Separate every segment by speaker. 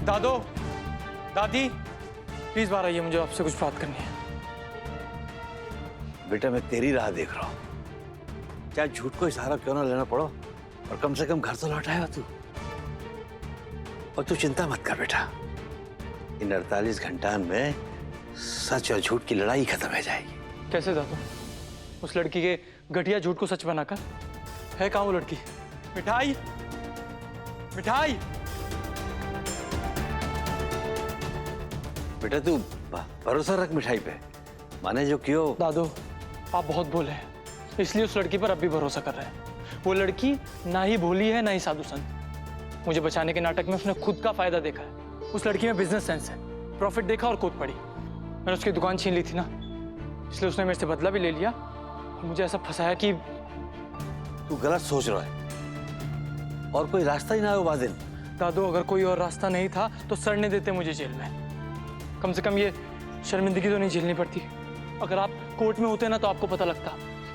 Speaker 1: दादो, दादी, प्लीज बाहर आइए, मुझे आपसे कुछ बात करनी है।
Speaker 2: बेटा मैं तेरी राह देख रहा हूँ, चाहे झूठ को इशारा क्यों ना लेना पड़ो, और कम से कम घर तो लौट आया तू। और तू चिंता मत कर बेटा, इन 48 घंटा में सच और झूठ की लड़ाई खत्म हो जाएगी।
Speaker 1: कैसे दादू? उस लड़की के घटिया झूठ को सच बनाकर? है कहाँ वो लड़की? मिठाई, मिठाई।
Speaker 2: बेटा तू भरोसा रख मिठाई पे, माने जो क्यों।
Speaker 1: दादू आप बहुत भोले हैं, इसलिए उस लड़की पर अब भी भरोसा कर रहे हैं। वो लड़की ना ही भोली है ना ही साधु संत। मुझे बचाने के नाटक में उसने खुद का फायदा देखा है। उस लड़की में बिजनेस सेंस है, प्रॉफिट देखा और कूद पड़ी। मैंने उसकी दुकान छीन ली थी ना, इसलिए उसने मेरे से बदला भी ले लिया और मुझे ऐसा फंसाया कि।
Speaker 2: तू गलत सोच रहा है, और कोई रास्ता ही ना है वो बादिल।
Speaker 1: दादू अगर कोई और रास्ता नहीं था तो सड़ने देते मुझे जेल में, कम से कम ये शर्मिंदगी तो नहीं झेलनी पड़ती। अगर आप कोर्ट में होते ना तो आपको पता लगता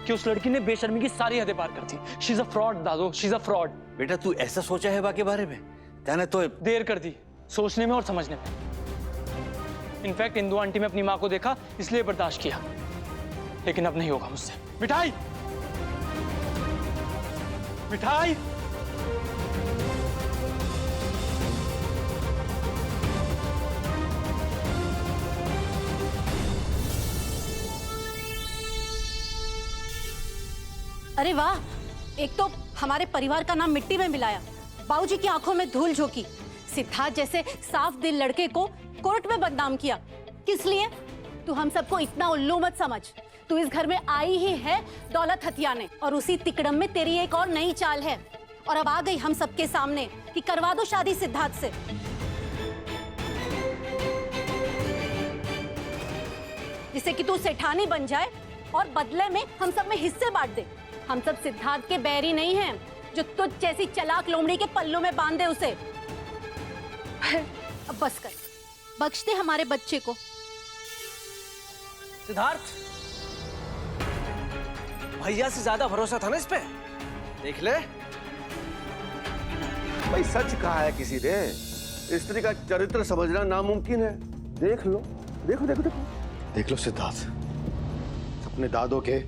Speaker 1: कि उस लड़की ने बेशर्मी की सारी हदें पार कर दी। शी इज अ फ्रॉड दादू, शी इज अ फ्रॉड।
Speaker 2: बेटा तू ऐसा सोचा है बाकी बारे में? त्याने तो
Speaker 1: देर कर दी सोचने में और समझने में। इनफैक्ट इंदु आंटी में अपनी माँ को देखा इसलिए बर्दाश्त किया, लेकिन अब नहीं होगा मुझसे। मिठाई, मिठाई।
Speaker 3: अरे वाह, एक तो हमारे परिवार का नाम मिट्टी में मिलाया, बाबूजी की आंखों में धूल झोंकी, सिद्धार्थ जैसे साफ दिल लड़के को कोर्ट में बदनाम किया। किस लिए? तू हम सबको इतना उल्लू मत समझ। तू इस घर में आई ही है दौलत हथियाने, और उसी तिकड़म में तेरी एक और नई चाल है। और अब आ गई हम सबके सामने कि करवा दो शादी सिद्धार्थ से। जिससे कि तू सेठानी बन जाए और बदले में हम सब में हिस्से बांट दे। हम सब सिद्धार्थ के बैरी नहीं हैं जो तुझ जैसी चालाक लोमड़ी के पल्लों में बांध दे उसे। अब बस कर, बख्श दे हमारे बच्चे को।
Speaker 4: सिद्धार्थ, भैया से ज्यादा भरोसा था ना इस पे? देख ले।
Speaker 5: भाई सच कहा है किसी ने, स्त्री का चरित्र समझना नामुमकिन है। देख लो, देखो देखो देखो
Speaker 6: देख लो सिद्धार्थ, अपने दादों के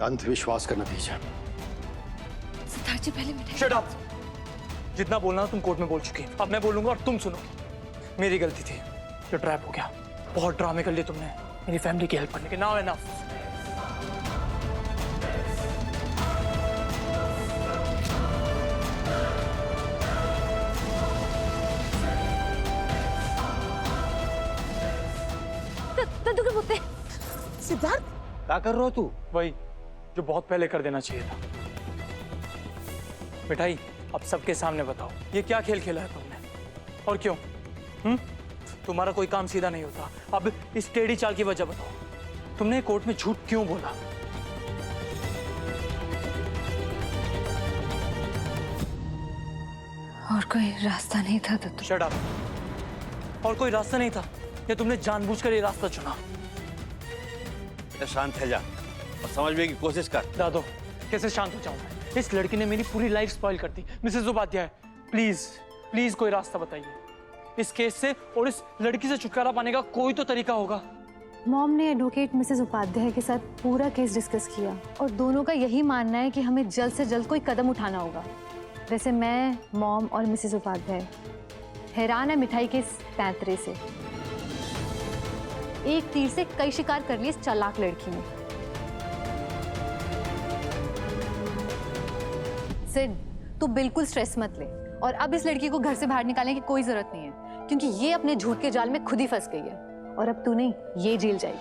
Speaker 6: अंधविश्वास का नतीजा।
Speaker 3: सिद्धार्थ जी पहले मिठाई।
Speaker 1: Shut up. जितना बोलना तुम कोर्ट में बोल चुकी, अब मैं बोलूंगा और तुम सुनोगी। मेरी गलती थी, ये ट्रैप हो गया। बहुत ड्रामे कर लिए तुमने मेरी फैमिली की हेल्प करने के। Now enough.
Speaker 3: सिद्धार्थ
Speaker 2: क्या कर रहा हो तू?
Speaker 1: वही जो बहुत पहले कर देना चाहिए था। मिठाई, अब सबके सामने बताओ ये क्या खेल खेला है तुमने, और क्यों? तुम्हारा कोई काम सीधा नहीं होता। अब इस टेढ़ी चाल की वजह बताओ, तुमने कोर्ट में झूठ क्यों बोला?
Speaker 7: और कोई रास्ता नहीं था तो।
Speaker 1: Shut up. और कोई रास्ता नहीं था या तुमने जानबूझकर ये रास्ता चुना?
Speaker 2: शांत है जा और समझने की कोशिश कर।
Speaker 1: दादो, कैसे शांत हो जाऊं मैं? इस लड़की ने मेरी पूरी लाइफ स्पॉइल कर दी। मिसेस उपाध्याय, प्लीज प्लीज कोई रास्ता बताइए इस केस से, और इस लड़की से छुटकारा पाने का कोई तो तरीका होगा।
Speaker 7: मॉम ने एडवोकेट मिसेस उपाध्याय के साथ पूरा केस डिस्कस किया और दोनों का यही मानना है कि हमें जल्द से जल्द कोई कदम उठाना होगा। वैसे मैं, मॉम और मिसेस उपाध्याय हैरान है मिठाई के इस पैंतरे से। एक तीर से कई शिकार कर लिए इस चालाक लड़की ने। सिड, तू बिल्कुल स्ट्रेस मत ले, और अब इस लड़की को घर से बाहर निकालने की कोई जरूरत नहीं है, क्योंकि ये अपने झूठ के जाल में खुद ही फंस गई है, और अब तू नहीं, ये जेल जाएगी।